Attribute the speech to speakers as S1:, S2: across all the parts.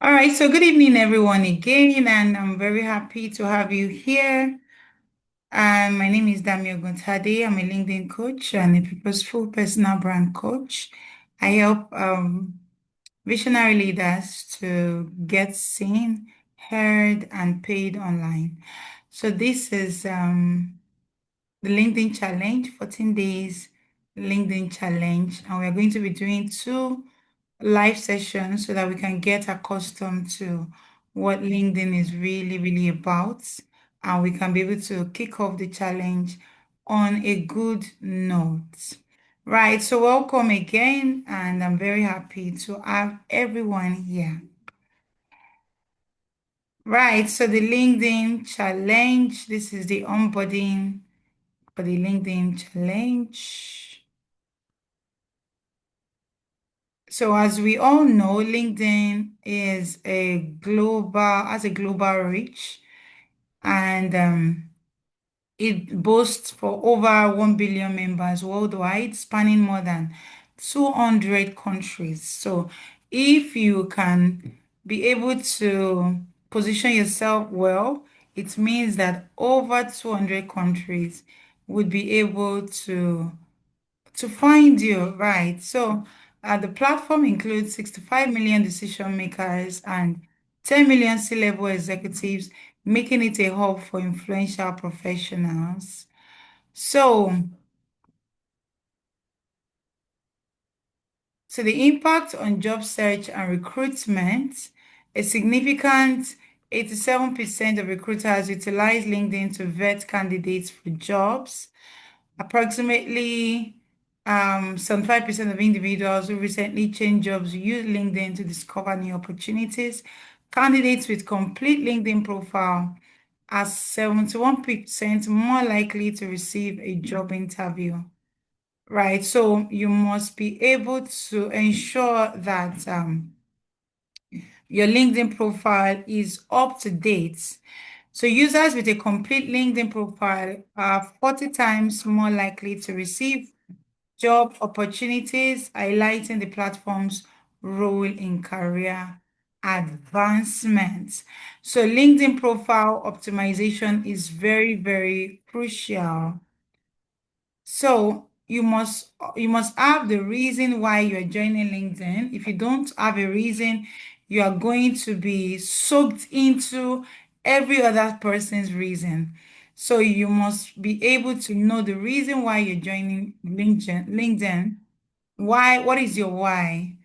S1: All right, so good evening, everyone, again, and I'm very happy to have you here. My name is Damio Guntade. I'm a LinkedIn coach and a purposeful personal brand coach. I help visionary leaders to get seen, heard, and paid online. So this is the LinkedIn Challenge, 14 days LinkedIn Challenge, and we're going to be doing two live sessions so that we can get accustomed to what LinkedIn is really, really about, and we can be able to kick off the challenge on a good note. Right, so welcome again, and I'm very happy to have everyone here. Right, so the LinkedIn challenge, this is the onboarding for the LinkedIn challenge. So as we all know, LinkedIn is has a global reach, and it boasts for over 1 billion members worldwide, spanning more than 200 countries. So if you can be able to position yourself well, it means that over 200 countries would be able to find you, right? So the platform includes 65 million decision makers and 10 million C-level executives, making it a hub for influential professionals. So, so the impact on job search and recruitment, a significant 87% of recruiters utilize LinkedIn to vet candidates for jobs. Approximately 75% of individuals who recently changed jobs use LinkedIn to discover new opportunities. Candidates with complete LinkedIn profile are 71% more likely to receive a job interview. Right, so you must be able to ensure that your LinkedIn profile is up to date. So users with a complete LinkedIn profile are 40 times more likely to receive job opportunities, highlighting the platform's role in career advancement. So LinkedIn profile optimization is very, very crucial. So you must have the reason why you're joining LinkedIn. If you don't have a reason, you are going to be soaked into every other person's reason. So you must be able to know the reason why you're joining LinkedIn. Why? What is your why?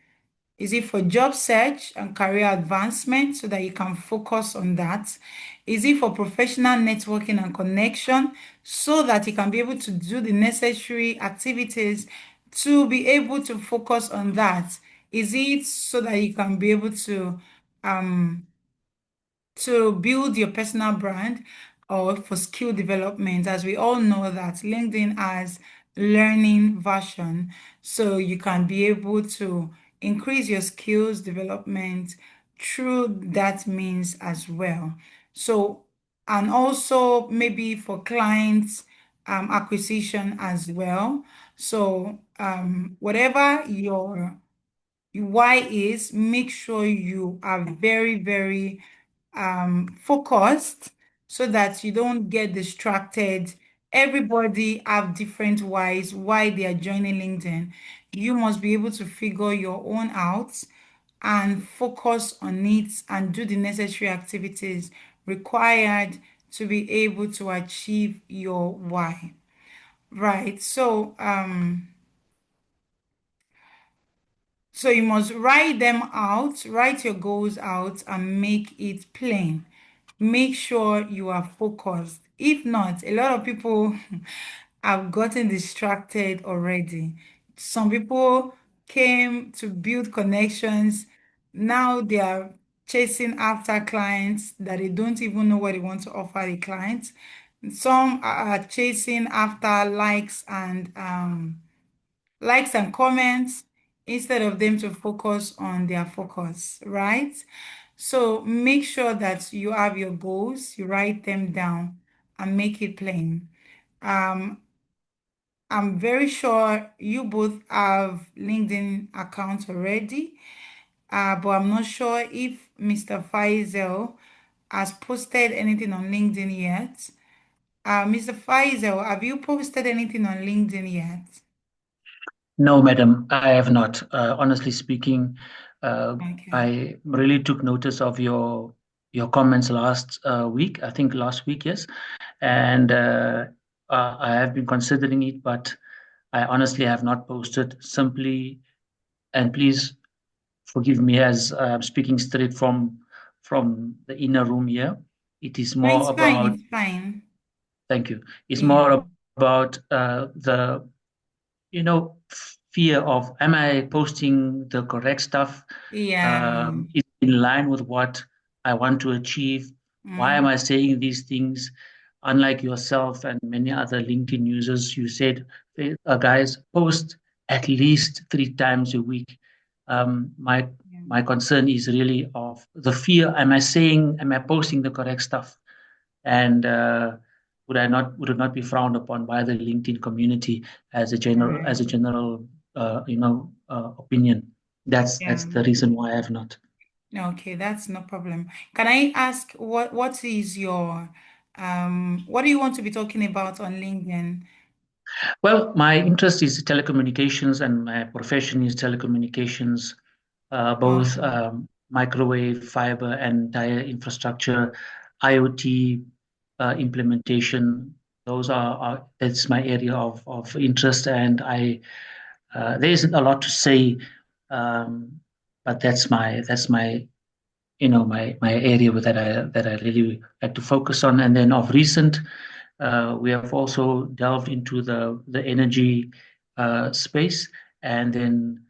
S1: Is it for job search and career advancement so that you can focus on that? Is it for professional networking and connection so that you can be able to do the necessary activities to be able to focus on that? Is it so that you can be able um, to build your personal brand or for skill development? As we all know that LinkedIn has learning version, so you can be able to increase your skills development through that means as well. So, and also maybe for clients acquisition as well. So, whatever your why is, make sure you are very, very focused so that you don't get distracted. Everybody have different whys why they are joining LinkedIn. You must be able to figure your own out and focus on it and do the necessary activities required to be able to achieve your why. Right. So you must write them out, write your goals out and make it plain. Make sure you are focused. If not, a lot of people have gotten distracted already. Some people came to build connections. Now they are chasing after clients that they don't even know what they want to offer the clients. Some are chasing after likes and comments instead of them to focus on their focus, right? So make sure that you have your goals, you write them down and make it plain. Um, I'm very sure you both have LinkedIn accounts already. but I'm not sure if Mr. Faisal has posted anything on LinkedIn yet. Mr. Faisal, have you posted anything on LinkedIn yet?
S2: No, madam, I have not. Honestly speaking, uh,
S1: Okay.
S2: I really took notice of your comments last week. I think last week, yes, and I have been considering it, but I honestly have not posted. Simply, and please forgive me as I'm speaking straight from the inner room here. It is
S1: No,
S2: more
S1: it's fine.
S2: about.
S1: It's fine.
S2: Thank you. It's
S1: Yeah.
S2: more about the fear of, am I posting the correct stuff?
S1: Yeah.
S2: Is it in line with what I want to achieve? Why am
S1: Mm,
S2: I saying these things? Unlike yourself and many other LinkedIn users, you said, guys, post at least 3 times a week. My
S1: yeah.
S2: my concern is really of the fear. Am I posting the correct stuff? And would it not be frowned upon by the LinkedIn community as
S1: Right.
S2: a general opinion? That's
S1: Yeah.
S2: the reason why I have not.
S1: Okay, that's no problem. Can I ask what do you want to be talking about on LinkedIn?
S2: Well, my interest is telecommunications, and my profession is telecommunications, both
S1: Okay.
S2: microwave, fiber, and entire infrastructure, IoT implementation. That's my area of interest, and there isn't a lot to say, um, but that's my my area that I really like to focus on. And then of recent, we have also delved into the energy space, and then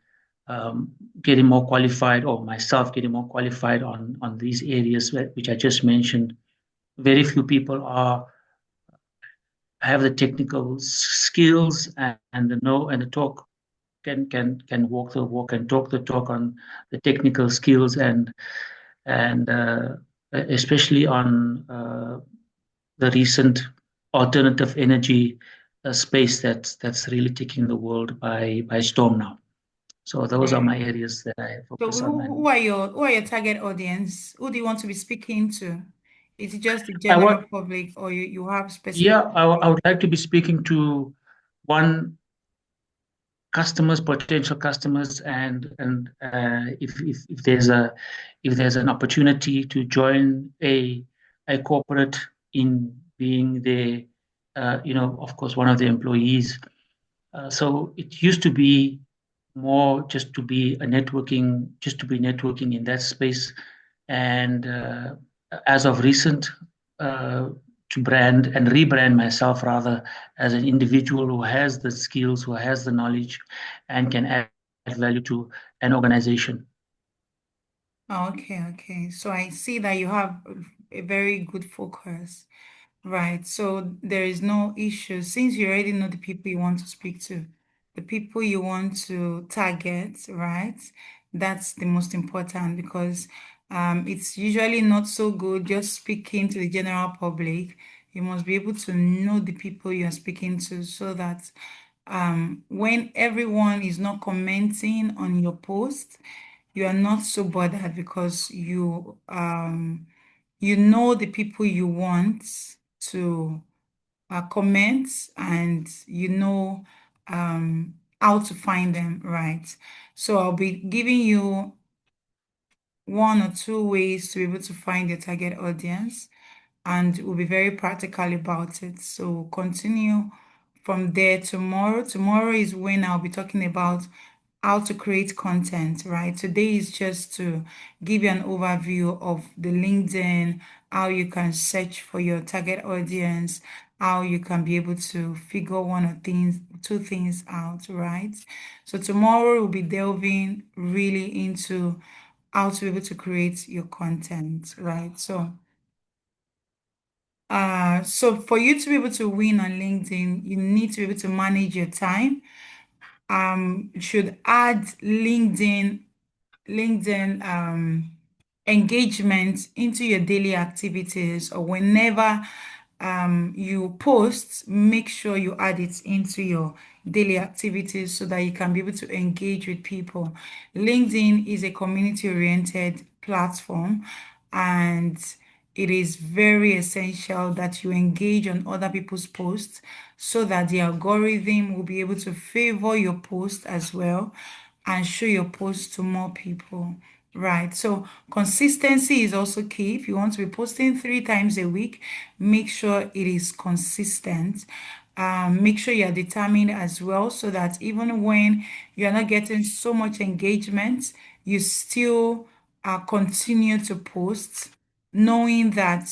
S2: um, getting more qualified, or myself getting more qualified on these areas which I just mentioned. Very few people are have the technical skills and the know and the talk can walk the walk and talk the talk on the technical skills and especially on the recent alternative energy space that's really taking the world by storm now. So those are my
S1: Right.
S2: areas that I
S1: So
S2: focus on.
S1: who
S2: And
S1: are your target audience? Who do you want to be speaking to? Is it just the
S2: I
S1: general
S2: want,
S1: public or you have
S2: yeah,
S1: specific
S2: I would like to be speaking to one customers, potential customers, and if there's an opportunity to join a corporate in being the of course one of the employees. So it used to be more just to be networking in that space, and as of recent, uh, to brand and rebrand myself rather as an individual who has the skills, who has the knowledge, and can add value to an organization.
S1: Oh, okay, okay. So I see that you have a very good focus. Right. So there is no issue since you already know the people you want to speak to, the people you want to target, right? That's the most important because it's usually not so good just speaking to the general public. You must be able to know the people you're speaking to so that when everyone is not commenting on your post, you are not so bothered because you know the people you want to comment and you know how to find them, right? So I'll be giving you one or two ways to be able to find your target audience and we'll be very practical about it. So continue from there tomorrow. Tomorrow is when I'll be talking about how to create content, right? Today is just to give you an overview of the LinkedIn, how you can search for your target audience, how you can be able to figure two things out, right? So tomorrow we'll be delving really into how to be able to create your content, right? So for you to be able to win on LinkedIn, you need to be able to manage your time. You should add LinkedIn engagement into your daily activities or whenever you post, make sure you add it into daily activities so that you can be able to engage with people. LinkedIn is a community-oriented platform, and it is very essential that you engage on other people's posts so that the algorithm will be able to favor your post as well and show your post to more people. Right. So consistency is also key. If you want to be posting 3 times a week, make sure it is consistent. Make sure you're determined as well so that even when you're not getting so much engagement, you still continue to post, knowing that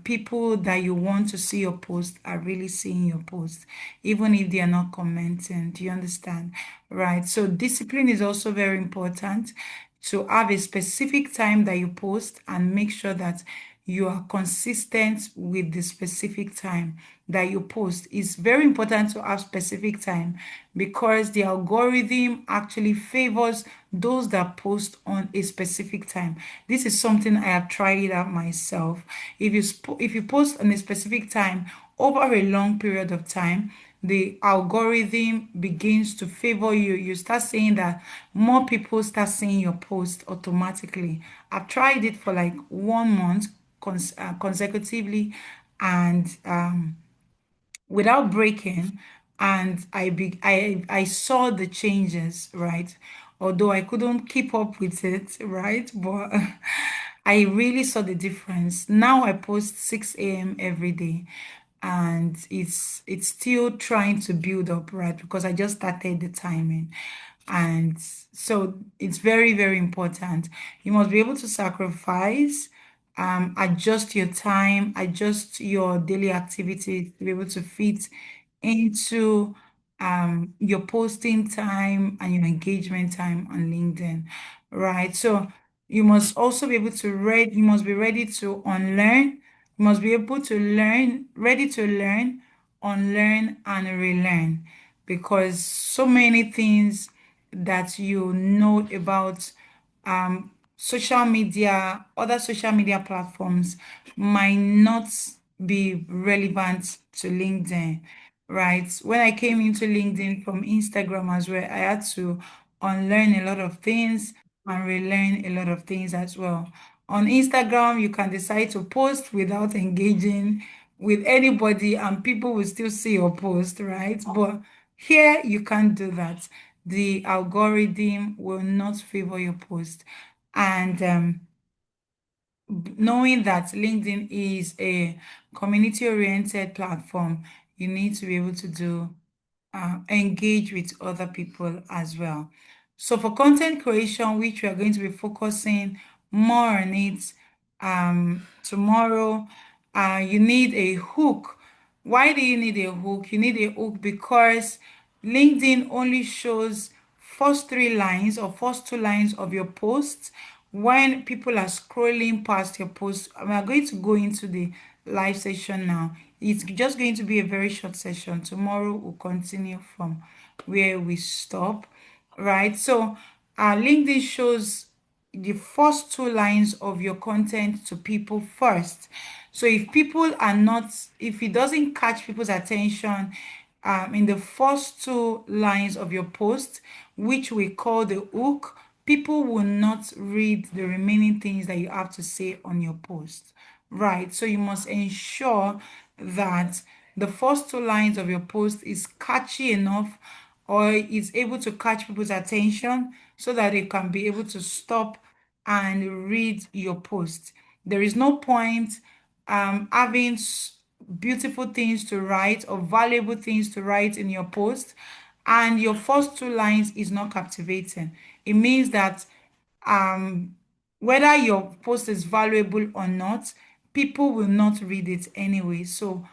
S1: people that you want to see your post are really seeing your post, even if they are not commenting. Do you understand? Right. So discipline is also very important, to have a specific time that you post and make sure that you are consistent with the specific time that you post. It's very important to have specific time because the algorithm actually favors those that post on a specific time. This is something I have tried it out myself. If you post on a specific time over a long period of time, the algorithm begins to favor you. You start seeing that more people start seeing your post automatically. I've tried it for like 1 month consecutively, and without breaking, and I saw the changes, right? Although I couldn't keep up with it, right? But I really saw the difference. Now I post 6 a.m. every day, and it's still trying to build up, right? Because I just started the timing. And so it's very, very important. You must be able to sacrifice, adjust your time, adjust your daily activities to be able to fit into your posting time and your engagement time on LinkedIn, right? So you must also be able to read, you must be ready to unlearn, you must be able to learn, ready to learn, unlearn, and relearn, because so many things that you know about social media, other social media platforms might not be relevant to LinkedIn, right? When I came into LinkedIn from Instagram as well, I had to unlearn a lot of things and relearn a lot of things as well. On Instagram, you can decide to post without engaging with anybody, and people will still see your post, right? But here you can't do that. The algorithm will not favor your post. And knowing that LinkedIn is a community-oriented platform, you need to be able to do engage with other people as well. So for content creation, which we are going to be focusing more on it tomorrow, you need a hook. Why do you need a hook? You need a hook because LinkedIn only shows first 3 lines or first 2 lines of your post when people are scrolling past your post. We are going to go into the live session now. It's just going to be a very short session. Tomorrow we'll continue from where we stop, right? So LinkedIn shows the first 2 lines of your content to people first. So if people are not, if it doesn't catch people's attention in the first 2 lines of your post, which we call the hook, people will not read the remaining things that you have to say on your post, right? So you must ensure that the first 2 lines of your post is catchy enough or is able to catch people's attention so that they can be able to stop and read your post. There is no point having beautiful things to write or valuable things to write in your post, and your first 2 lines is not captivating. It means that um, whether your post is valuable or not, people will not read it anyway. So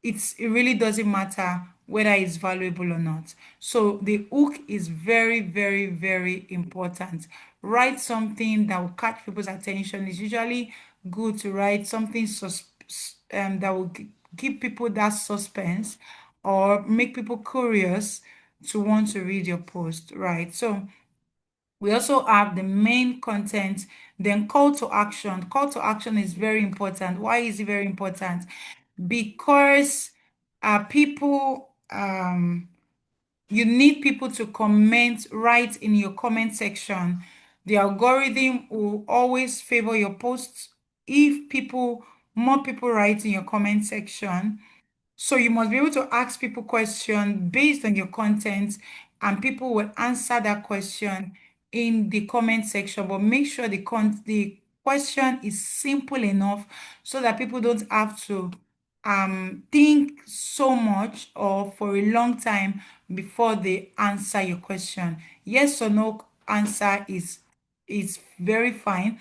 S1: it really doesn't matter whether it's valuable or not. So the hook is very, very, very important. Write something that will catch people's attention. It's usually good to write something that will give people that suspense or make people curious to want to read your post, right? So we also have the main content, then call to action. Call to action is very important. Why is it very important? Because people You need people to comment right in your comment section. The algorithm will always favor your posts if more people write in your comment section. So you must be able to ask people questions based on your content, and people will answer that question in the comment section. But make sure the question is simple enough so that people don't have to think so much or for a long time before they answer your question. Yes or no answer is very fine.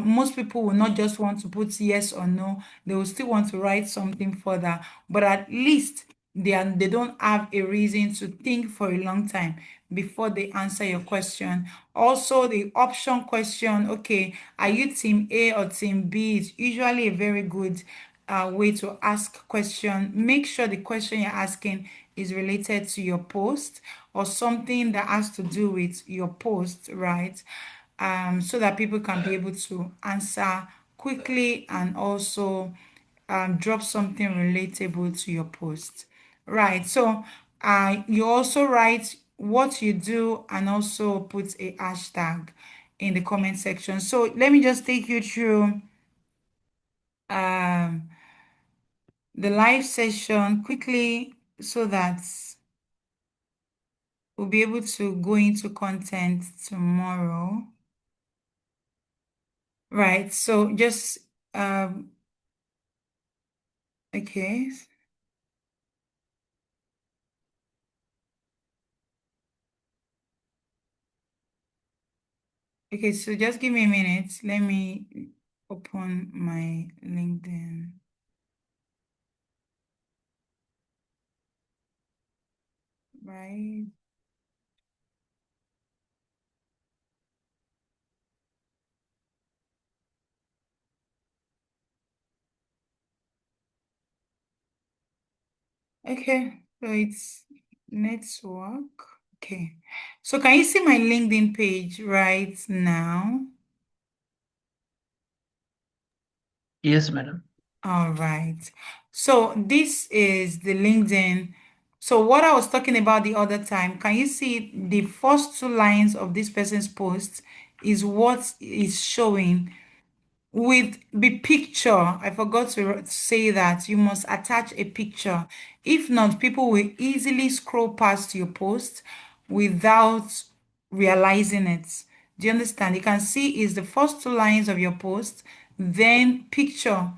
S1: Most people will not just want to put yes or no, they will still want to write something further, but at least they don't have a reason to think for a long time before they answer your question. Also, the option question, okay, are you team A or team B, is usually a very good way to ask question. Make sure the question you're asking is related to your post or something that has to do with your post, right? So that people can be able to answer quickly and also drop something relatable to your post. Right. So you also write what you do and also put a hashtag in the comment section. So let me just take you through um, the live session quickly so that we'll be able to go into content tomorrow. Right. So just okay. Okay, so just give me a minute. Let me open my LinkedIn. Right. Okay, so it's network. Okay. So can you see my LinkedIn page right now?
S2: Yes, madam.
S1: All right. So this is the LinkedIn. So what I was talking about the other time, can you see the first two lines of this person's post is what is showing with the picture. I forgot to say that you must attach a picture. If not, people will easily scroll past your post without realizing it. Do you understand? You can see is the first two lines of your post, then picture.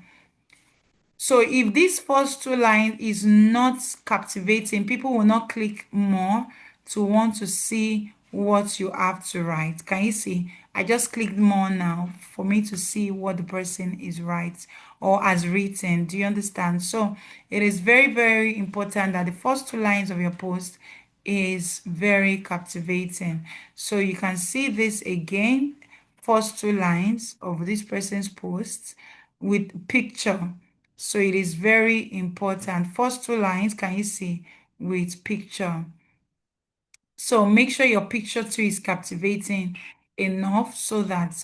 S1: So if this first two line is not captivating, people will not click more to want to see what you have to write. Can you see? I just clicked more now for me to see what the person is write or has written. Do you understand? So it is very, very important that the first two lines of your post is very captivating. So you can see this again, first two lines of this person's post with picture. So it is very important. First two lines, can you see with picture? So make sure your picture too is captivating enough so that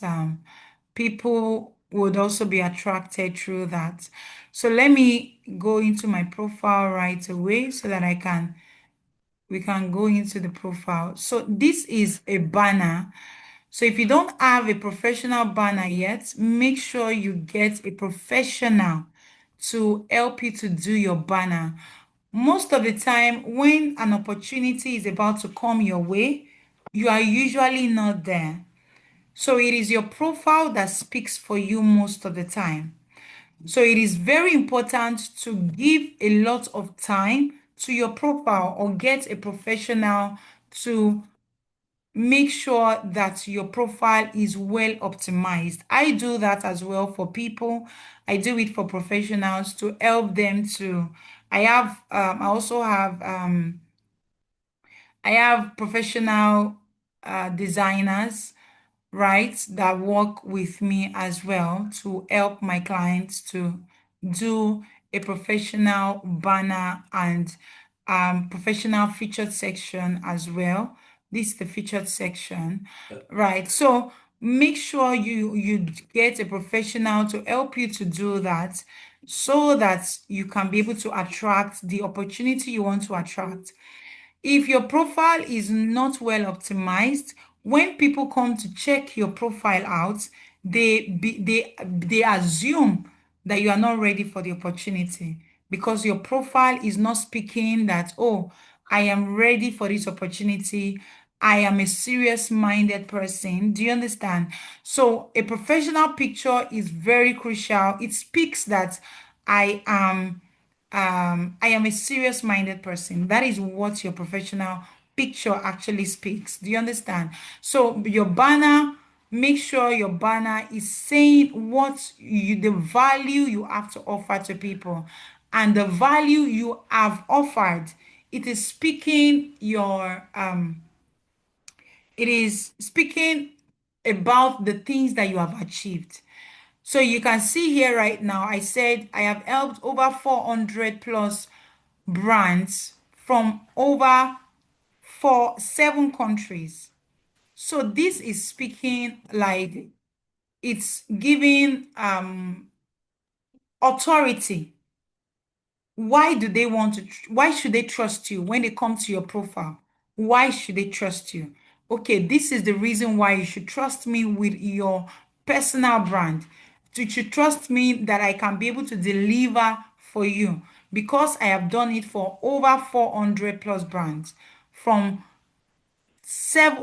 S1: people would also be attracted through that. So let me go into my profile right away so that we can go into the profile. So this is a banner. So if you don't have a professional banner yet, make sure you get a professional to help you to do your banner. Most of the time, when an opportunity is about to come your way, you are usually not there. So it is your profile that speaks for you most of the time. So it is very important to give a lot of time to your profile or get a professional to make sure that your profile is well optimized. I do that as well for people. I do it for professionals to help them to. I also I have professional designers, right, that work with me as well to help my clients to do a professional banner and professional featured section as well. This is the featured section, right? So make sure you get a professional to help you to do that so that you can be able to attract the opportunity you want to attract. If your profile is not well optimized, when people come to check your profile out, they assume that you are not ready for the opportunity because your profile is not speaking that, oh, I am ready for this opportunity. I am a serious minded person. Do you understand? So, a professional picture is very crucial. It speaks that I am I am a serious minded person. That is what your professional picture actually speaks. Do you understand? So your banner, make sure your banner is saying what the value you have to offer to people, and the value you have offered. It is speaking it is speaking about the things that you have achieved. So you can see here right now, I said I have helped over 400 plus brands from over 7 countries. So this is speaking like it's giving authority. Why do they want to, why should they trust you when they come to your profile? Why should they trust you? Okay, this is the reason why you should trust me with your personal brand. You should trust me that I can be able to deliver for you because I have done it for over 400 plus brands from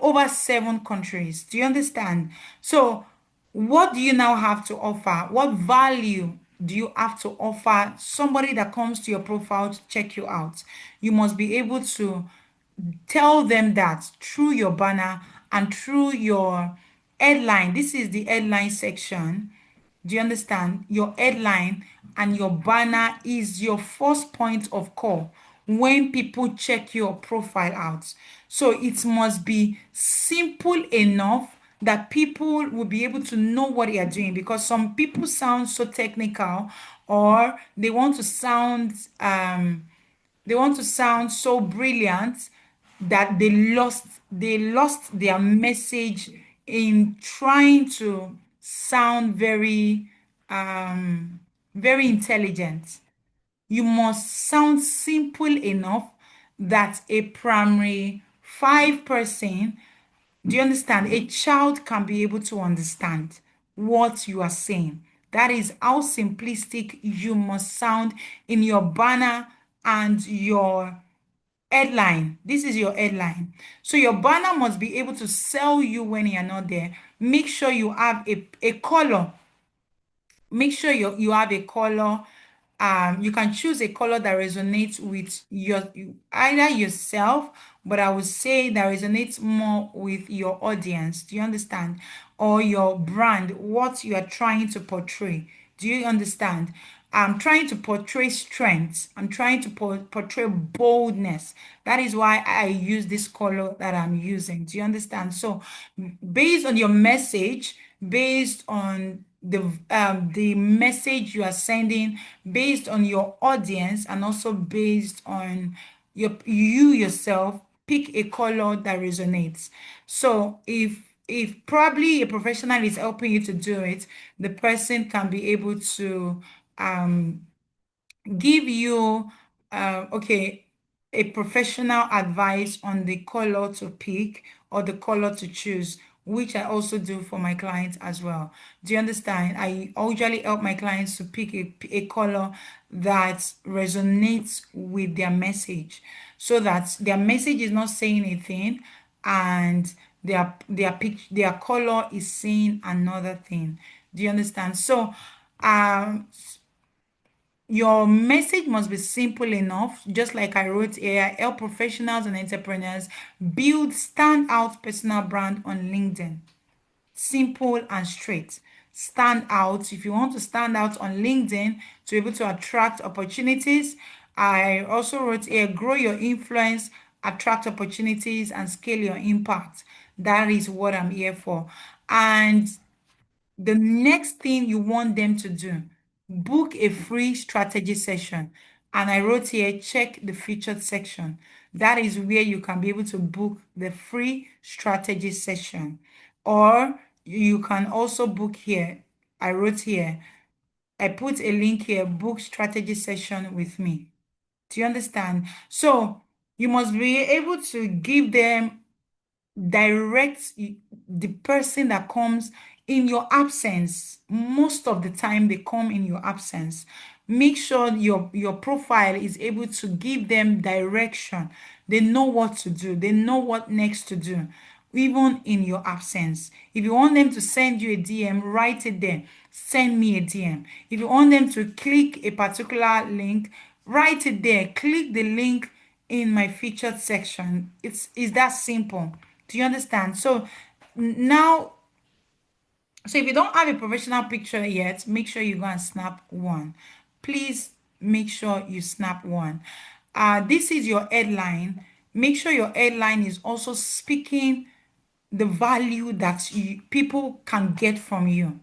S1: over 7 countries. Do you understand? So, what do you now have to offer? What value do you have to offer somebody that comes to your profile to check you out? You must be able to tell them that through your banner and through your headline. This is the headline section. Do you understand? Your headline and your banner is your first point of call when people check your profile out. So it must be simple enough that people will be able to know what they are doing, because some people sound so technical, or they want to sound so brilliant that they lost their message in trying to sound very intelligent. You must sound simple enough that a primary 5 person, do you understand? A child can be able to understand what you are saying. That is how simplistic you must sound in your banner and your headline. This is your headline. So your banner must be able to sell you when you're not there. Make sure you have a color. Make sure you have a color. You can choose a color that resonates with either yourself, but I would say that resonates more with your audience. Do you understand? Or your brand, what you are trying to portray. Do you understand? I'm trying to portray strength. I'm trying to portray boldness. That is why I use this color that I'm using. Do you understand? So, based on your message, based on the message you are sending, based on your audience, and also based on you yourself, pick a color that resonates. So if probably a professional is helping you to do it, the person can be able to give you okay, a professional advice on the color to pick or the color to choose, which I also do for my clients as well. Do you understand? I usually help my clients to pick a color that resonates with their message, so that their message is not saying anything and their color is saying another thing. Do you understand? So um your message must be simple enough, just like I wrote here. Help professionals and entrepreneurs build standout personal brand on LinkedIn. Simple and straight. Stand out. If you want to stand out on LinkedIn to be able to attract opportunities, I also wrote here, grow your influence, attract opportunities, and scale your impact. That is what I'm here for. And the next thing you want them to do, book a free strategy session. And I wrote here, check the featured section. That is where you can be able to book the free strategy session. Or you can also book here. I wrote here, I put a link here, book strategy session with me. Do you understand? So You must be able to give them direct the person that comes in your absence. Most of the time they come in your absence. Make sure your profile is able to give them direction. They know what to do, they know what next to do, even in your absence. If you want them to send you a DM, write it there, send me a DM. If you want them to click a particular link, write it there, click the link in my featured section. It's that simple. Do you understand? So now, so if you don't have a professional picture yet, make sure you go and snap one. Please make sure you snap one. This is your headline. Make sure your headline is also speaking the value that people can get from you.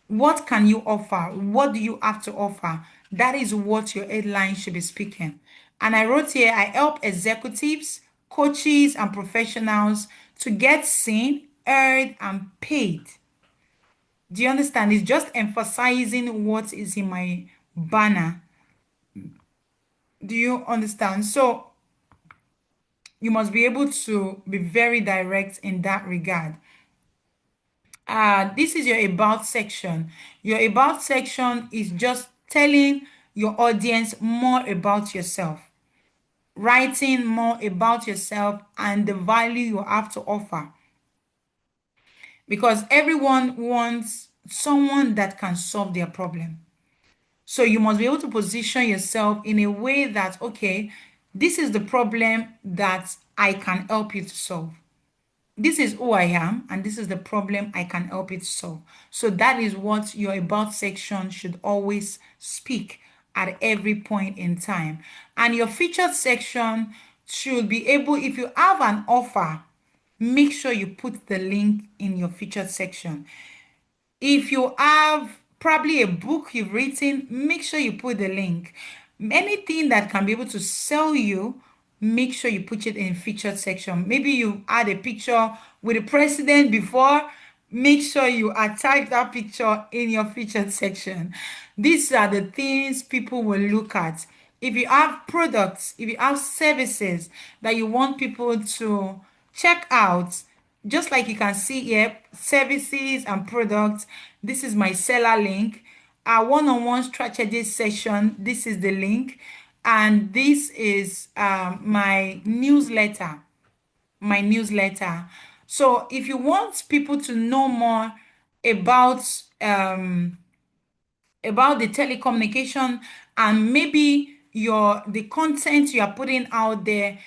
S1: What can you offer? What do you have to offer? That is what your headline should be speaking. And I wrote here, I help executives, coaches, and professionals to get seen, heard, and paid. Do you understand? It's just emphasizing what is in my banner. Do you understand? So you must be able to be very direct in that regard. This is your about section. Your about section is just telling your audience more about yourself, writing more about yourself and the value you have to offer. Because everyone wants someone that can solve their problem. So you must be able to position yourself in a way that, okay, this is the problem that I can help you to solve. This is who I am, and this is the problem I can help you to solve. So that is what your about section should always speak at every point in time. And your featured section should be able, if you have an offer, make sure you put the link in your featured section. If you have probably a book you've written, make sure you put the link. Anything that can be able to sell you, make sure you put it in featured section. Maybe you had a picture with the president before, make sure you attach that picture in your featured section. These are the things people will look at. If you have products, if you have services that you want people to check out, just like you can see here, services and products. This is my seller link. Our one-on-one strategy session. This is the link. And this is my newsletter. My newsletter. So if you want people to know more about about the telecommunication, and maybe the content you are putting out there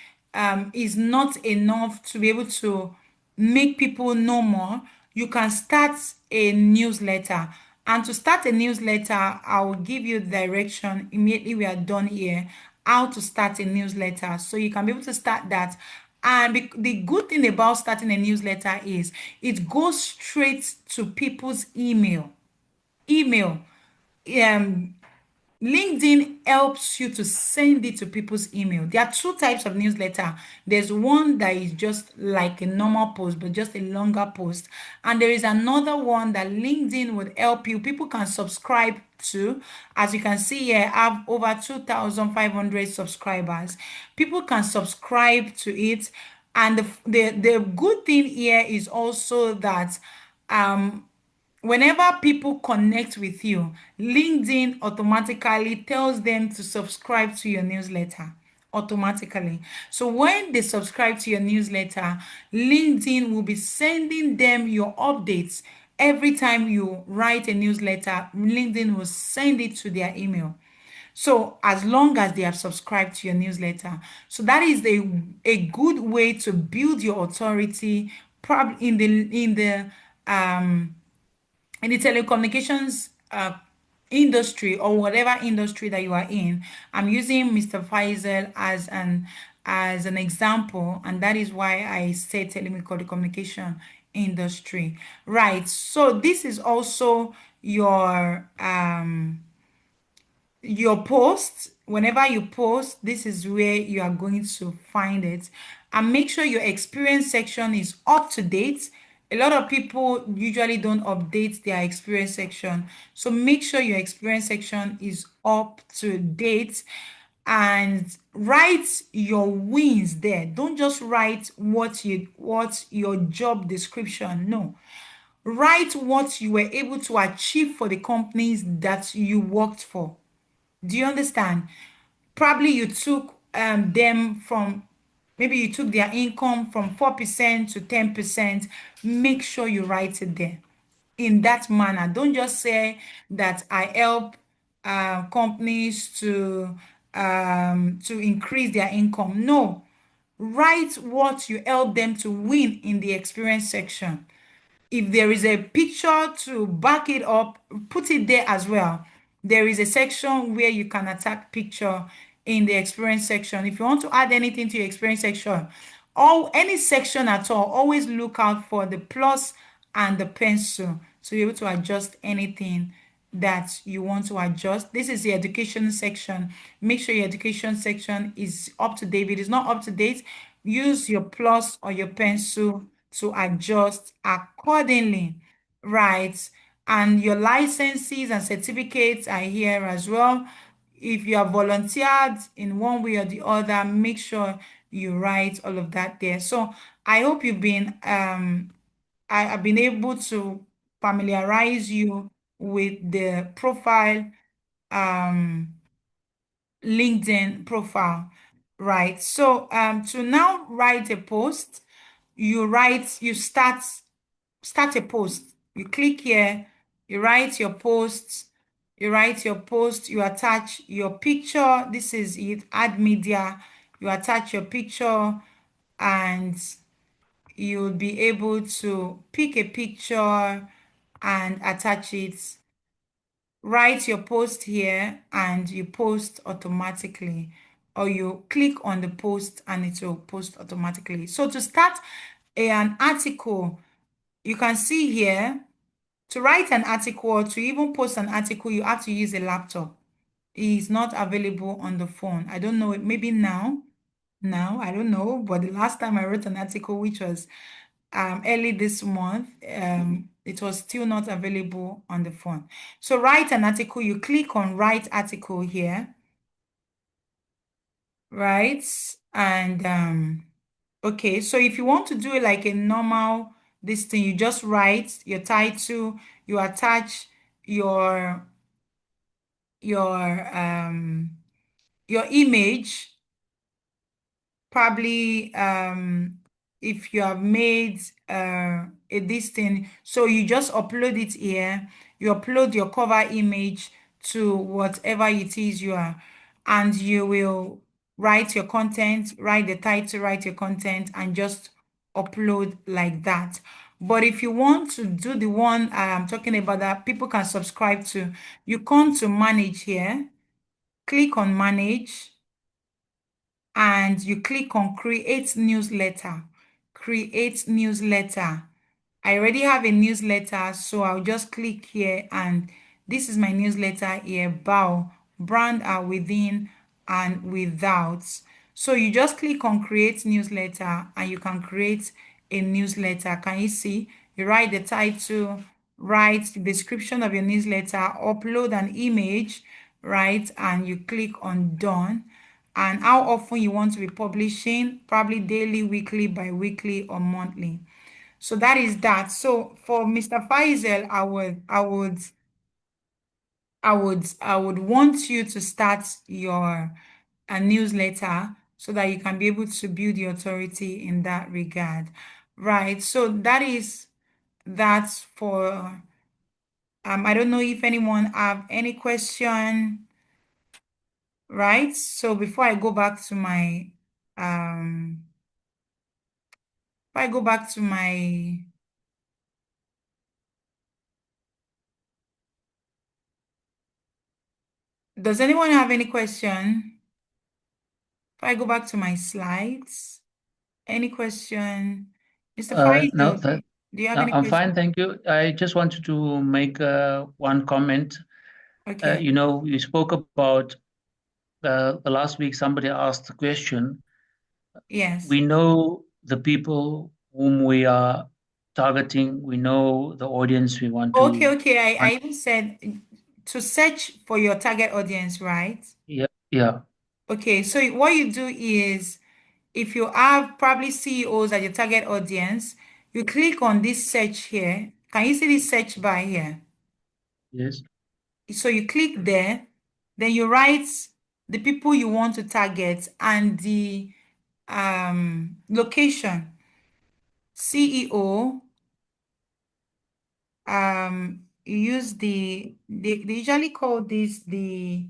S1: is not enough to be able to make people know more, you can start a newsletter. And to start a newsletter, I will give you direction immediately we are done here, how to start a newsletter. So you can be able to start that. And the good thing about starting a newsletter is it goes straight to people's email. um LinkedIn helps you to send it to people's email. There are two types of newsletter. There's one that is just like a normal post, but just a longer post. And there is another one that LinkedIn would help you. People can subscribe to. As you can see here, I have over 2,500 subscribers. People can subscribe to it. And the good thing here is also that um whenever people connect with you, LinkedIn automatically tells them to subscribe to your newsletter automatically. So when they subscribe to your newsletter, LinkedIn will be sending them your updates. Every time you write a newsletter, LinkedIn will send it to their email. So as long as they have subscribed to your newsletter. So that is a good way to build your authority, probably in the telecommunications industry, or whatever industry that you are in. I'm using Mr. Faisal as an example, and that is why I say telecommunication industry. Right. So this is also your post. Whenever you post, this is where you are going to find it. And make sure your experience section is up to date. A lot of people usually don't update their experience section, so make sure your experience section is up to date. and write your wins there. Don't just write what your job description. No. Write what you were able to achieve for the companies that you worked for. Do you understand? Probably you took them from, maybe you took their income from 4% to 10%. Make sure you write it there in that manner. Don't just say that I help companies to increase their income. No, write what you help them to win in the experience section. If there is a picture to back it up, put it there as well. There is a section where you can attach picture in the experience section. If you want to add anything to your experience section, or any section at all, always look out for the plus and the pencil to be able to adjust anything that you want to adjust. This is the education section. Make sure your education section is up to date. If it is not up to date, use your plus or your pencil to adjust accordingly, right? And your licenses and certificates are here as well. If you have volunteered in one way or the other, make sure you write all of that there. So I hope I've been able to familiarize you with the profile, um, LinkedIn profile, right? So to now write a post, you start a post. You click here, you write your posts, you attach your picture. This is it, add media. You attach your picture and you'll be able to pick a picture and attach it. Write your post here and you post automatically, or you click on the post and it will post automatically. So to start an article, you can see here, to write an article or to even post an article, you have to use a laptop. It is not available on the phone. I don't know, maybe now, I don't know, but the last time I wrote an article, which was early this month, it was still not available on the phone. So write an article, you click on write article here, right? And okay, so if you want to do it like a normal this thing, you just write your title, you attach your your um your image, probably if you have made this thing, so you just upload it here. You upload your cover image to whatever it is you are, and you will write your content, write the title, write your content, and just upload like that. But if you want to do the one I'm talking about that people can subscribe to, you come to manage here, click on manage, and you click on create newsletter. Create newsletter. I already have a newsletter, so I'll just click here, and this is my newsletter here, BOW, brand are within and without. So you just click on create newsletter and you can create a newsletter. Can you see? You write the title, write the description of your newsletter, upload an image, right? And you click on done. And how often you want to be publishing, probably daily, weekly, bi-weekly, or monthly. So that is that. So for Mr. Faisal, I would want you to start your a newsletter so that you can be able to build the authority in that regard. Right. So that is that for I don't know if anyone have any question, right? So before I go back to my if I go back to my does anyone have any question? If I go back to my slides, any question? Mr.
S2: No,
S1: Faisal, do you have any
S2: I'm fine,
S1: question?
S2: thank you. I just wanted to make one comment.
S1: Okay.
S2: You spoke about the last week, somebody asked the question.
S1: Yes.
S2: We know the people whom we are targeting, we know the audience we want
S1: Okay,
S2: to.
S1: okay. I even said to search for your target audience, right?
S2: Yeah, yeah.
S1: Okay, so what you do is if you have probably CEOs as your target audience, you click on this search here. Can you see this search bar here?
S2: Yes.
S1: So you click there, then you write the people you want to target and the location. CEO, you use they usually call this the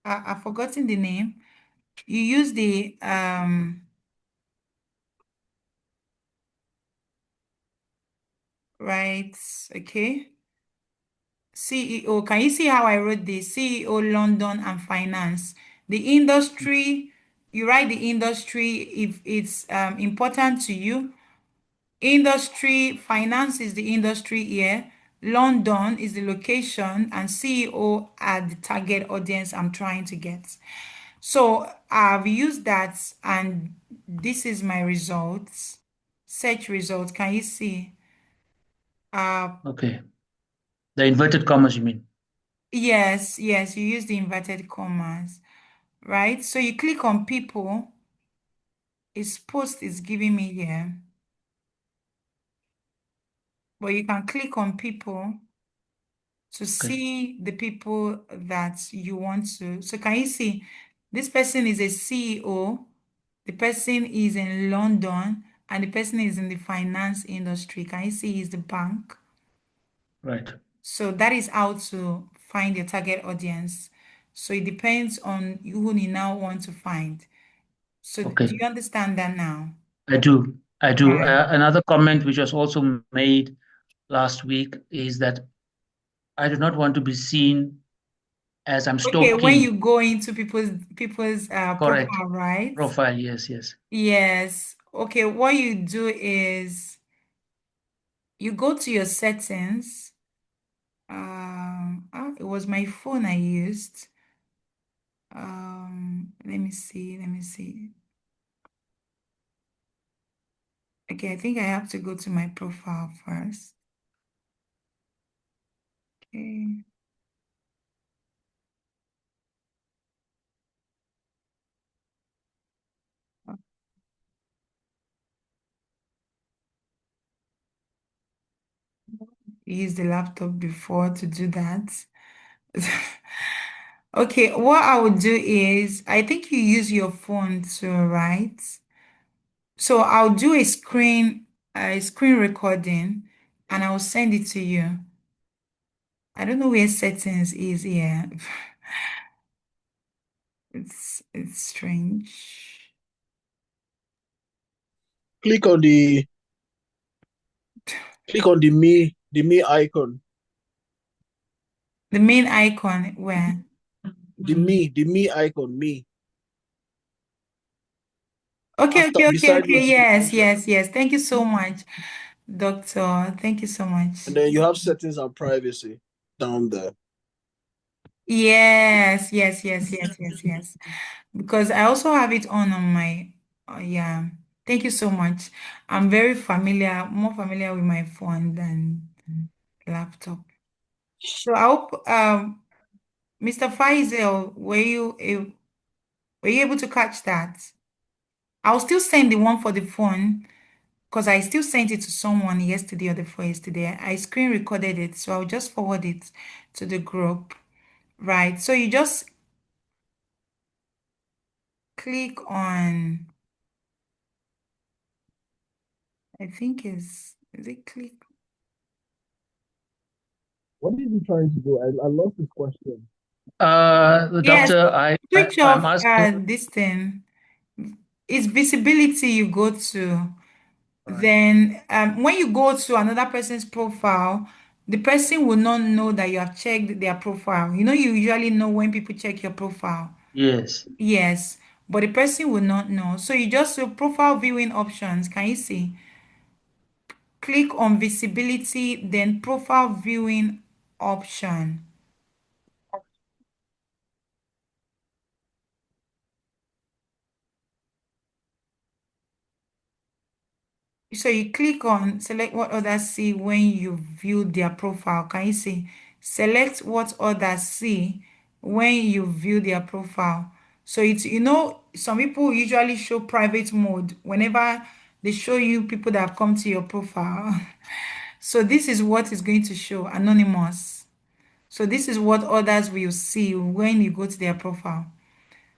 S1: I've forgotten the name. You use the right, okay. CEO, can you see how I wrote this? CEO London and finance. The industry, you write the industry if it's important to you. Industry, finance is the industry here. London is the location, and CEO are the target audience I'm trying to get. So I've used that, and this is my results. Search results. Can you see? Uh,
S2: Okay. The inverted commas, you mean?
S1: yes, yes, you use the inverted commas, right? So you click on people. Its post is giving me here, but you can click on people to
S2: Okay.
S1: see the people that you want to. So can you see this person is a CEO, the person is in London, and the person is in the finance industry. Can you see is the bank?
S2: Right.
S1: So that is how to find your target audience. So it depends on who you now want to find. So do
S2: Okay.
S1: you understand that now?
S2: I do. I do.
S1: Right.
S2: Another comment which was also made last week is that I do not want to be seen as I'm
S1: Okay, when
S2: stalking.
S1: you go into people's
S2: Correct.
S1: profile, right?
S2: Profile. Yes. Yes.
S1: Yes. Okay, what you do is you go to your settings. It was my phone I used. Let me see. Let me see. Okay, I think I have to go to my profile first. Okay. Use the laptop before to do that. Okay, what I would do is I think you use your phone to write. So I'll do a screen recording and I'll send it to you. I don't know where settings is here. It's strange.
S3: Click on the click on the me icon.
S1: The main icon where?
S3: The me icon, me.
S1: Okay,
S3: After
S1: okay, okay,
S3: beside
S1: okay. Yes,
S3: notification.
S1: yes, yes. Thank you so much, Doctor. Thank you so much.
S3: And then you have settings and privacy down there.
S1: Yes, yes, yes, yes, yes, yes. Because I also have it on my, yeah. Thank you so much. I'm very familiar, more familiar with my phone than laptop. So I hope, Mr. Faisal, were you able to catch that? I'll still send the one for the phone because I still sent it to someone yesterday or the before yesterday. I screen recorded it, so I'll just forward it to the group. Right. So you just click on, I think is it click?
S3: What is he trying to do? I lost his question.
S2: The
S1: Yes,
S2: doctor,
S1: switch
S2: I'm
S1: off
S2: asking.
S1: this thing. It's visibility you go to.
S3: All right.
S1: Then when you go to another person's profile, the person will not know that you have checked their profile. You know, you usually know when people check your profile.
S2: Yes.
S1: Yes, but the person will not know. So you just do profile viewing options. Can you see? Click on visibility, then profile viewing option. So you click on select what others see when you view their profile. Can you see? Select what others see when you view their profile. So it's, some people usually show private mode whenever they show you people that have come to your profile. So this is what is going to show anonymous. So this is what others will see when you go to their profile.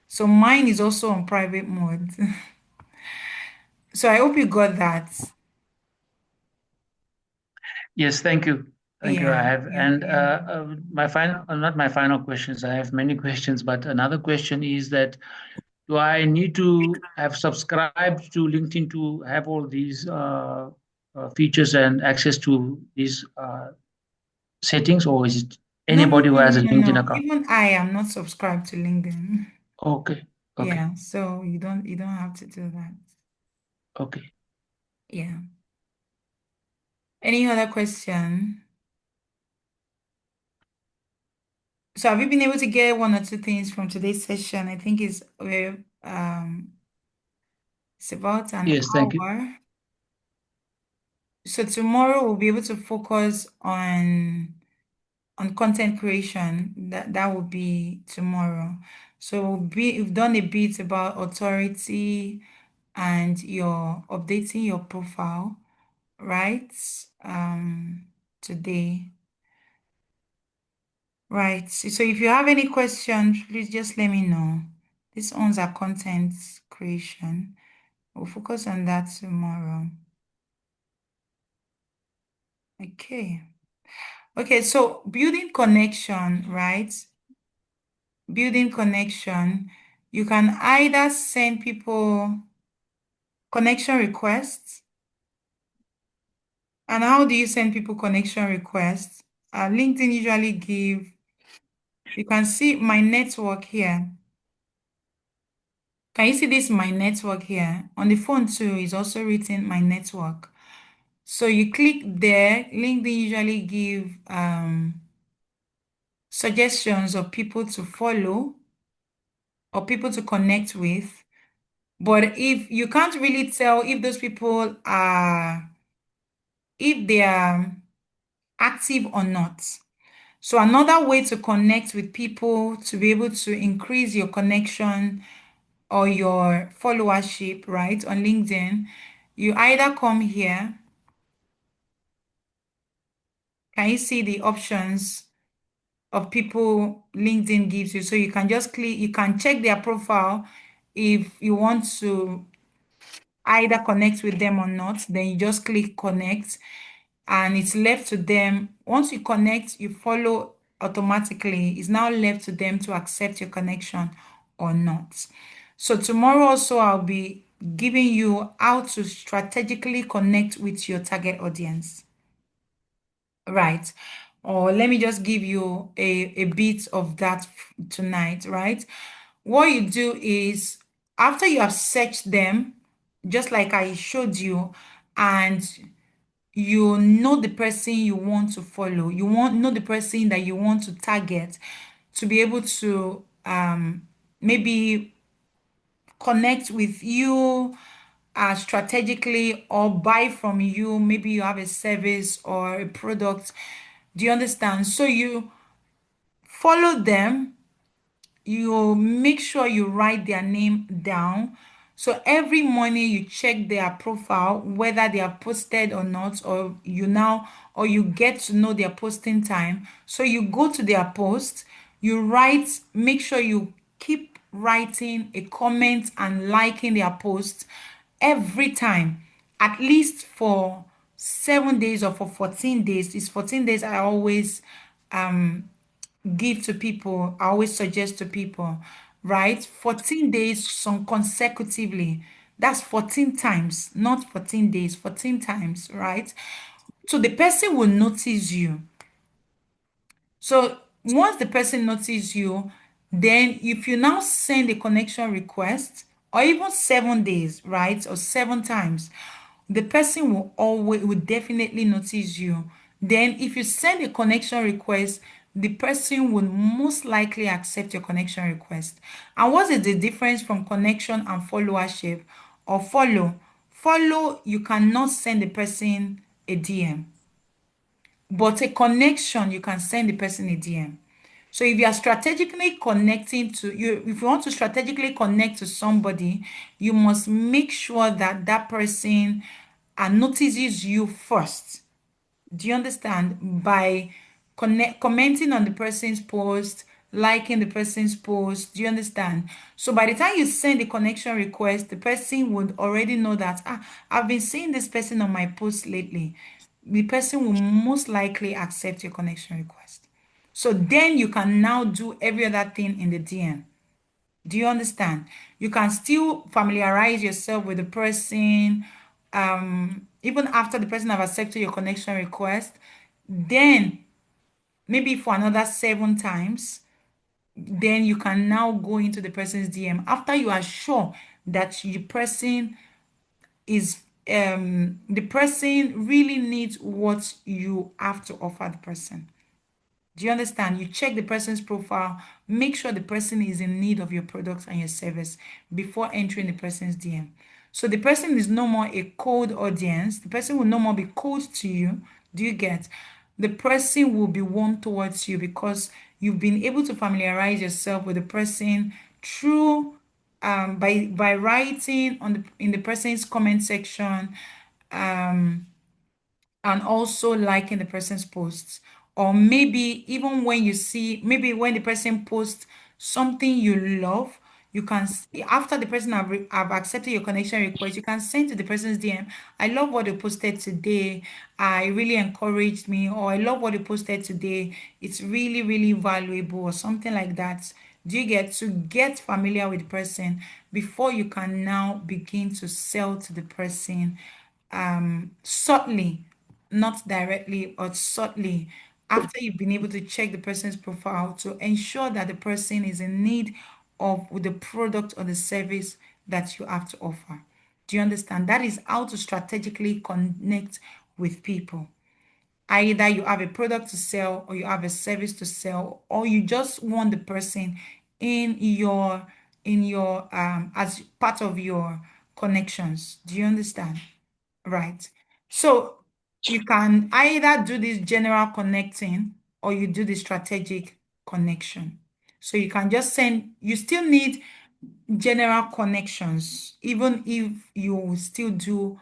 S1: So mine is also on private mode. So I hope you got that.
S2: Yes, thank you. Thank you. I
S1: Yeah,
S2: have,
S1: yeah,
S2: and
S1: yeah.
S2: my final, not my final questions. I have many questions, but another question is that do I need to have subscribed to LinkedIn to have all these features and access to these settings, or is it
S1: No, no,
S2: anybody who
S1: no,
S2: has a
S1: no, no,
S2: LinkedIn
S1: no.
S2: account?
S1: Even I am not subscribed to LinkedIn.
S2: Okay, okay,
S1: Yeah, so you don't have to do that.
S2: okay.
S1: Yeah. Any other question? So have you been able to get one or two things from today's session? I think it's about an
S2: Yes, thank you.
S1: hour. So tomorrow we'll be able to focus on content creation. That will be tomorrow. So we've done a bit about authority and your updating your profile, right? Today. Right. So if you have any questions, please just let me know. These ones are content creation. We'll focus on that tomorrow. Okay. Okay, so building connection, right? Building connection. You can either send people connection requests. And how do you send people connection requests? LinkedIn usually you can see my network here. Can you see this my network here? On the phone too is also written my network. So you click there, LinkedIn usually give suggestions of people to follow or people to connect with. But if you can't really tell if those people if they are active or not. So another way to connect with people to be able to increase your connection or your followership, right, on LinkedIn, you either come here. Can you see the options of people LinkedIn gives you? So you can just click, you can check their profile if you want to either connect with them or not. Then you just click connect and it's left to them. Once you connect, you follow automatically. It's now left to them to accept your connection or not. So tomorrow also I'll be giving you how to strategically connect with your target audience. Right. Or let me just give you a bit of that tonight, right? What you do is after you have searched them, just like I showed you, and you know the person you want to follow, you want know the person that you want to target to be able to maybe connect with you strategically or buy from you. Maybe you have a service or a product. Do you understand? So you follow them, you make sure you write their name down. So every morning you check their profile, whether they are posted or not, or you get to know their posting time. So you go to their post, you write, make sure you keep writing a comment and liking their post every time, at least for 7 days or for 14 days. It's 14 days I always give to people, I always suggest to people, right? 14 days some consecutively. That's 14 times, not 14 days, 14 times, right? So the person will notice you. So once the person notices you, then if you now send a connection request, or even 7 days, right, or 7 times, the person will definitely notice you. Then if you send a connection request, the person will most likely accept your connection request. And what is the difference from connection and followership or follow? Follow, you cannot send the person a DM, but a connection, you can send the person a DM. So if you are strategically connecting to you, if you want to strategically connect to somebody, you must make sure that that person notices you first. Do you understand? By commenting on the person's post, liking the person's post. Do you understand? So by the time you send the connection request, the person would already know that, I've been seeing this person on my post lately. The person will most likely accept your connection request. So then you can now do every other thing in the DM. Do you understand? You can still familiarize yourself with the person, even after the person have accepted your connection request. Then maybe for another 7 times, then you can now go into the person's DM after you are sure that the person really needs what you have to offer the person. Do you understand? You check the person's profile, make sure the person is in need of your products and your service before entering the person's DM. So the person is no more a cold audience. The person will no more be cold to you. Do you get? The person will be warm towards you because you've been able to familiarize yourself with the person through by writing in the person's comment section, um, and also liking the person's posts. Or maybe even when you see, maybe when the person posts something you love, you can, after the person have accepted your connection request, you can send to the person's DM, I love what you posted today. I really encouraged me, or I love what you posted today. It's really, really valuable, or something like that. Do you get to get familiar with the person before you can now begin to sell to the person subtly, not directly, but subtly, after you've been able to check the person's profile to ensure that the person is in need of the product or the service that you have to offer. Do you understand? That is how to strategically connect with people. Either you have a product to sell, or you have a service to sell, or you just want the person in your as part of your connections. Do you understand? Right. So you can either do this general connecting, or you do the strategic connection. So you can just send, you still need general connections, even if you still do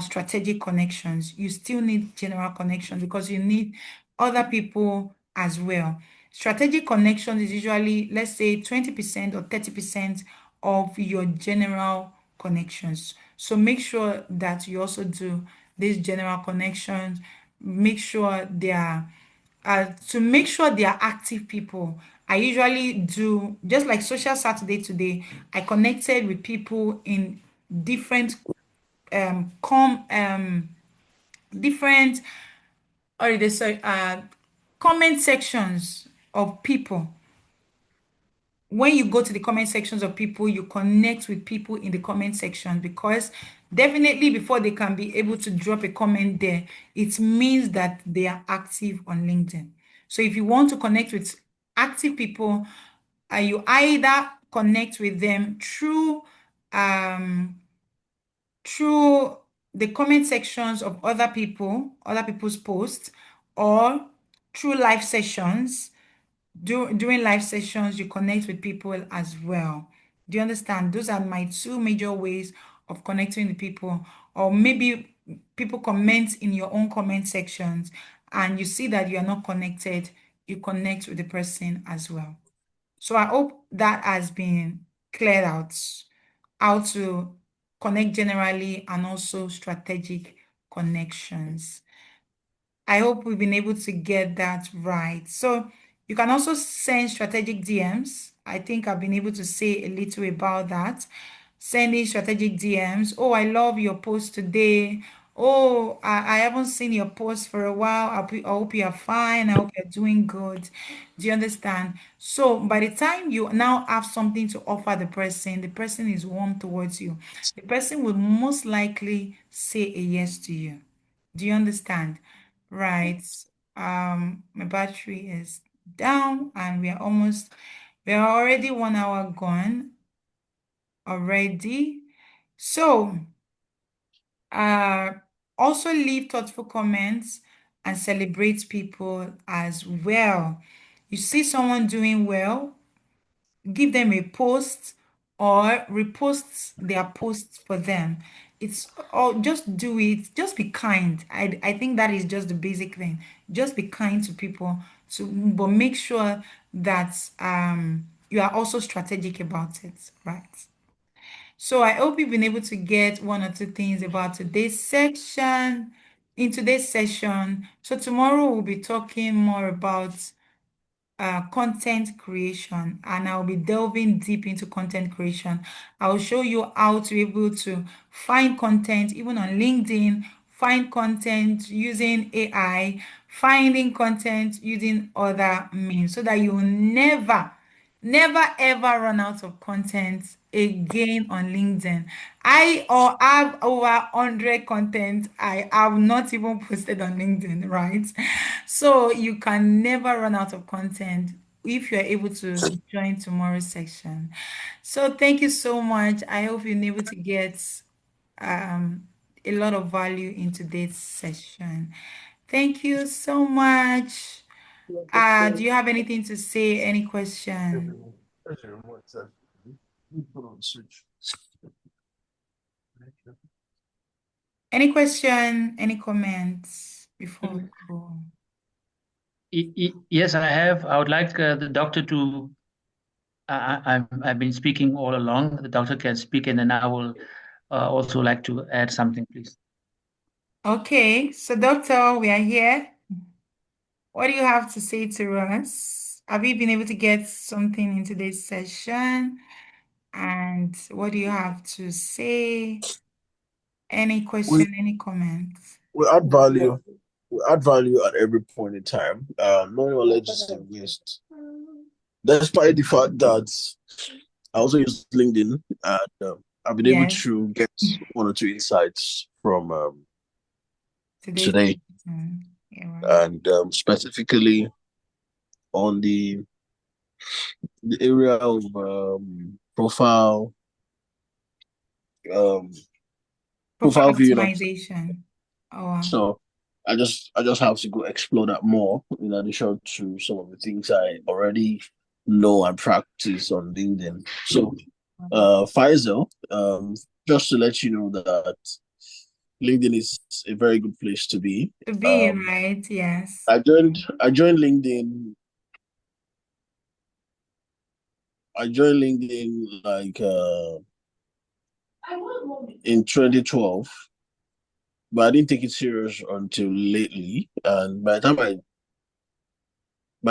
S1: strategic connections, you still need general connections because you need other people as well. Strategic connections is usually, let's say, 20% or 30% of your general connections. So make sure that you also do these general connections. Make sure they are to make sure they are active people. I usually do, just like Social Saturday today, I connected with people in different different, or they say comment sections of people. When you go to the comment sections of people, you connect with people in the comment section, because definitely before they can be able to drop a comment there, it means that they are active on LinkedIn. So if you want to connect with active people, you either connect with them um, through the comment sections of other people's posts, or through live sessions. During live sessions, you connect with people as well. Do you understand? Those are my two major ways of connecting with people. Or maybe people comment in your own comment sections and you see that you are not connected, you connect with the person as well. So I hope that has been cleared out, how to connect generally and also strategic connections. I hope we've been able to get that right. So you can also send strategic DMs. I think I've been able to say a little about that. Sending strategic DMs. Oh, I love your post today. Oh, I haven't seen your post for a while. I hope you are fine. I hope you're doing good. Do you understand? So by the time you now have something to offer the person is warm towards you. The person will most likely say a yes to you. Do you understand? Right. My battery is down and we are already 1 hour gone already. So, uh, also leave thoughtful comments and celebrate people as well. You see someone doing well, give them a post or repost their posts for them. It's all just do it, just be kind. I think that is just the basic thing. Just be kind to people but make sure that you are also strategic about it, right? So I hope you've been able to get one or two things about today's section in today's session. So tomorrow we'll be talking more about content creation, and I'll be delving deep into content creation. I'll show you how to be able to find content even on LinkedIn, find content using AI, finding content using other means so that you will never ever run out of content again on LinkedIn. I or have over 100 content I have not even posted on LinkedIn, right? So you can never run out of content if you're able to join tomorrow's section. So thank you so much. I hope you're able to get um, a lot of value in today's session. Thank you so much. Do you have anything to say? Any question? Any question? Any comments before we go?
S2: Yes, I have. I would like the doctor to. I've been speaking all along. The doctor can speak, and then I will also like to add something, please.
S1: Okay, so doctor, we are here. What do you have to say to us? Have you been able to get something in today's session? And what do you have to say? Any
S3: We
S1: question, any comments?
S3: we add value. We add value at every point in time. No knowledge is a waste. Despite the fact that I also use LinkedIn and I've been able
S1: Yes,
S3: to get one or two insights from
S1: today's
S3: today,
S1: session. Yeah, right.
S3: and specifically on the area of profile um,
S1: Profile
S3: profile viewing.
S1: optimization. Oh, wow.
S3: So I just have to go explore that more in addition to some of the things I already know and practice on LinkedIn. So Faisal, just to let you know that LinkedIn is a very good place to be.
S1: To be right, yes.
S3: I joined LinkedIn. I joined LinkedIn like in 2012, but I didn't take it serious until lately. And by the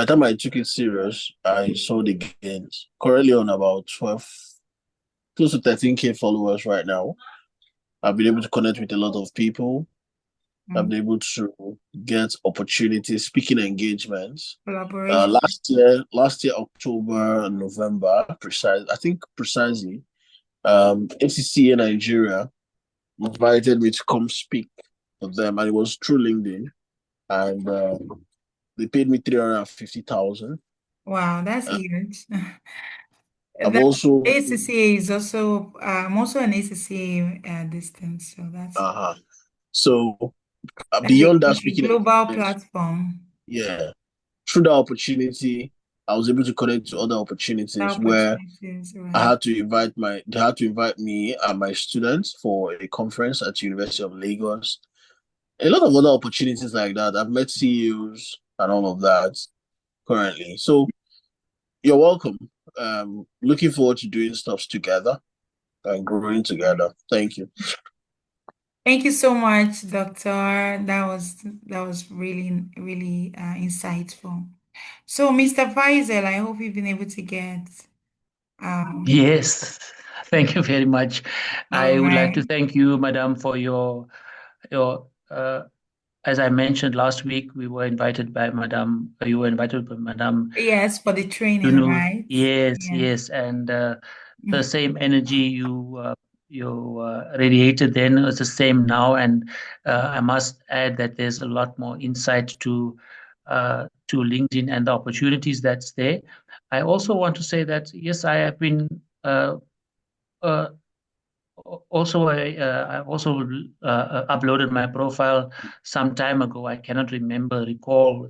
S3: time I took it serious, I saw the gains. Currently on about 12, close to 13K followers right now. I've been able to connect with a lot of people. I've
S1: Mm.
S3: been able to get opportunities, speaking engagements.
S1: Collaboration.
S3: Last year, October, November, I think precisely, FCCA Nigeria invited me to come speak for them, and it was through LinkedIn, and they paid me 350,000.
S1: Wow, that's
S3: Uh,
S1: huge.
S3: I've
S1: The
S3: also
S1: ACCA is also, I'm also an ACCA distance, so
S3: uh-huh. So
S1: that's
S3: beyond that
S1: a
S3: speaking
S1: global
S3: experience,
S1: platform.
S3: yeah, through that opportunity, I was able to connect to other
S1: The
S3: opportunities where
S1: opportunities,
S3: I
S1: right?
S3: had to invite they had to invite me and my students for a conference at University of Lagos. A lot of other opportunities like that. I've met CEOs and all of that currently. So you're welcome. Looking forward to doing stuff together and growing together. Thank you.
S1: Thank you so much, Doctor. That was really, really insightful. So, Mr. Faisal, I hope you've been able to get
S2: Yes, thank you very much.
S1: all
S2: I would like to
S1: right.
S2: thank you, Madam, for your as I mentioned last week, we were invited by Madam. You were invited by Madam
S1: Yes, for the training,
S2: Tunu.
S1: right?
S2: Yes,
S1: Yes.
S2: yes, and the same energy you radiated then is the same now, and I must add that there's a lot more insight to LinkedIn and the opportunities that's there. I also want to say that yes, I have been uh, I've also uploaded my profile some time ago. I cannot recall